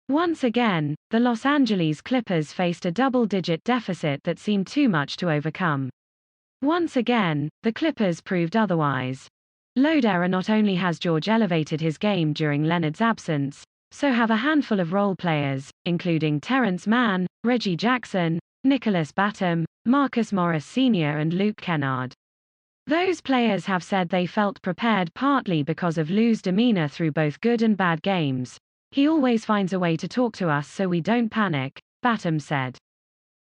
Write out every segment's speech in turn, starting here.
Once again, the Los Angeles Clippers faced a double-digit deficit that seemed too much to overcome. Once again, the Clippers proved otherwise. Load error. Not only has George elevated his game during Leonard's absence, so have a handful of role players, including Terance Mann, Reggie Jackson, Nicholas Batum, Marcus Morris Sr. and Luke Kennard. Those players have said they felt prepared partly because of Lue's demeanor through both good and bad games. He always finds a way to talk to us so we don't panic, Batum said.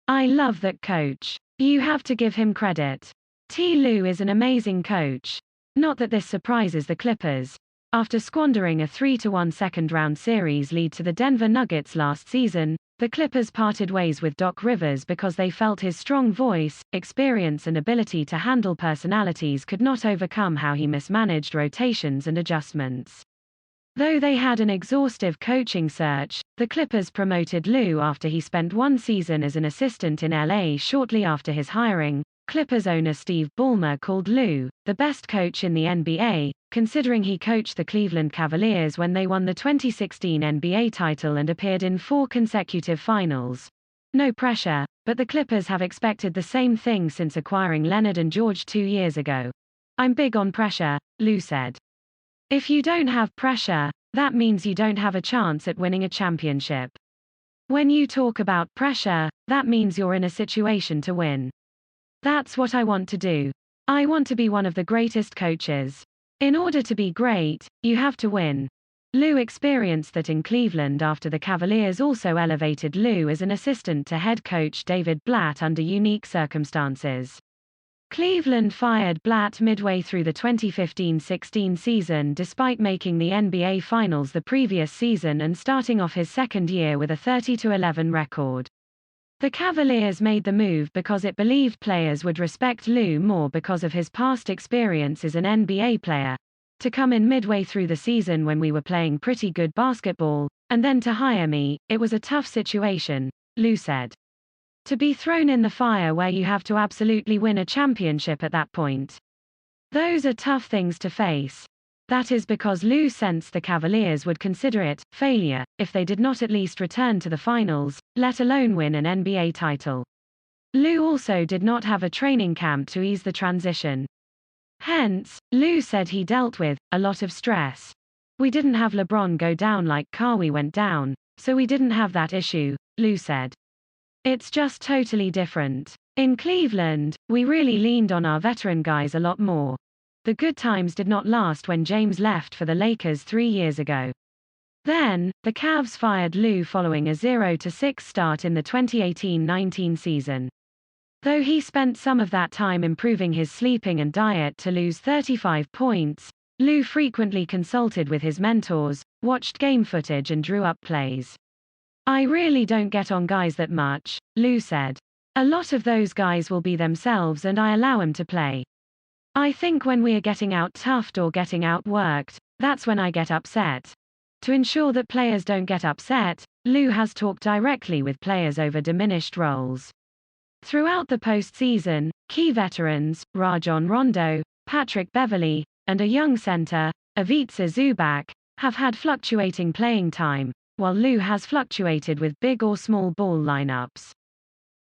I love that coach. You have to give him credit. Lue is an amazing coach. Not that this surprises the Clippers. After squandering a 3-1 second-round series lead to the Denver Nuggets last season, the Clippers parted ways with Doc Rivers because they felt his strong voice, experience and ability to handle personalities could not overcome how he mismanaged rotations and adjustments. Though they had an exhaustive coaching search, the Clippers promoted Lue after he spent one season as an assistant in LA. Shortly after his hiring, Clippers owner Steve Ballmer called Lue the best coach in the NBA, considering he coached the Cleveland Cavaliers when they won the 2016 NBA title and appeared in 4 consecutive finals. No pressure, but the Clippers have expected the same thing since acquiring Leonard and George 2 years ago. I'm big on pressure, Lue said. If you don't have pressure, that means you don't have a chance at winning a championship. When you talk about pressure, that means you're in a situation to win. That's what I want to do. I want to be one of the greatest coaches. In order to be great, you have to win. Lue experienced that in Cleveland after the Cavaliers also elevated Lue as an assistant to head coach David Blatt under unique circumstances. Cleveland fired Blatt midway through the 2015-16 season despite making the NBA Finals the previous season and starting off his second year with a 30-11 record. The Cavaliers made the move because it believed players would respect Lue more because of his past experience as an NBA player. To come in midway through the season when we were playing pretty good basketball, and then to hire me, it was a tough situation, Lue said. To be thrown in the fire where you have to absolutely win a championship at that point. Those are tough things to face. That is because Lue sensed the Cavaliers would consider it failure if they did not at least return to the finals, let alone win an NBA title. Lue also did not have a training camp to ease the transition. Hence, Lue said he dealt with a lot of stress. We didn't have LeBron go down like Kawhi went down, so we didn't have that issue, Lue said. It's just totally different. In Cleveland, we really leaned on our veteran guys a lot more. The good times did not last when James left for the Lakers 3 years ago. Then, the Cavs fired Lue following a 0-6 start in the 2018-19 season. Though he spent some of that time improving his sleeping and diet to lose 35 points, Lue frequently consulted with his mentors, watched game footage and drew up plays. I really don't get on guys that much, Lue said. A lot of those guys will be themselves and I allow them to play. I think when we are getting out-toughed or getting outworked, that's when I get upset. To ensure that players don't get upset, Lue has talked directly with players over diminished roles. Throughout the postseason, key veterans, Rajon Rondo, Patrick Beverley, and a young center, Ivica Zubac, have had fluctuating playing time, while Lue has fluctuated with big or small ball lineups.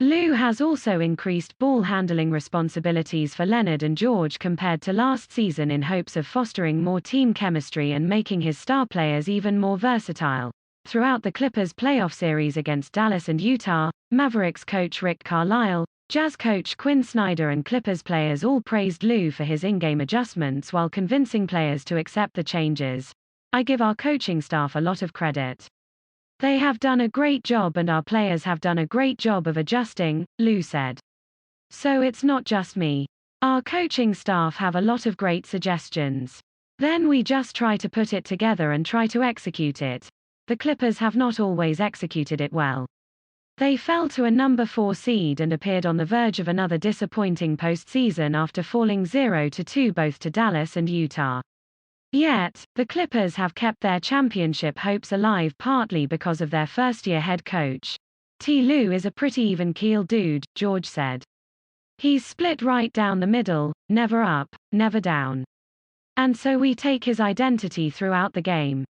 Lue has also increased ball handling responsibilities for Leonard and George compared to last season in hopes of fostering more team chemistry and making his star players even more versatile. Throughout the Clippers' playoff series against Dallas and Utah, Mavericks coach Rick Carlisle, Jazz coach Quinn Snyder and Clippers players all praised Lue for his in-game adjustments while convincing players to accept the changes. I give our coaching staff a lot of credit. They have done a great job and our players have done a great job of adjusting, Lue said. So it's not just me. Our coaching staff have a lot of great suggestions. Then we just try to put it together and try to execute it. The Clippers have not always executed it well. They fell to a number 4 seed and appeared on the verge of another disappointing postseason after falling 0-2 both to Dallas and Utah. Yet, the Clippers have kept their championship hopes alive partly because of their first-year head coach. Lue is a pretty even-keeled dude, George said. He's split right down the middle, never up, never down. And so we take his identity throughout the game.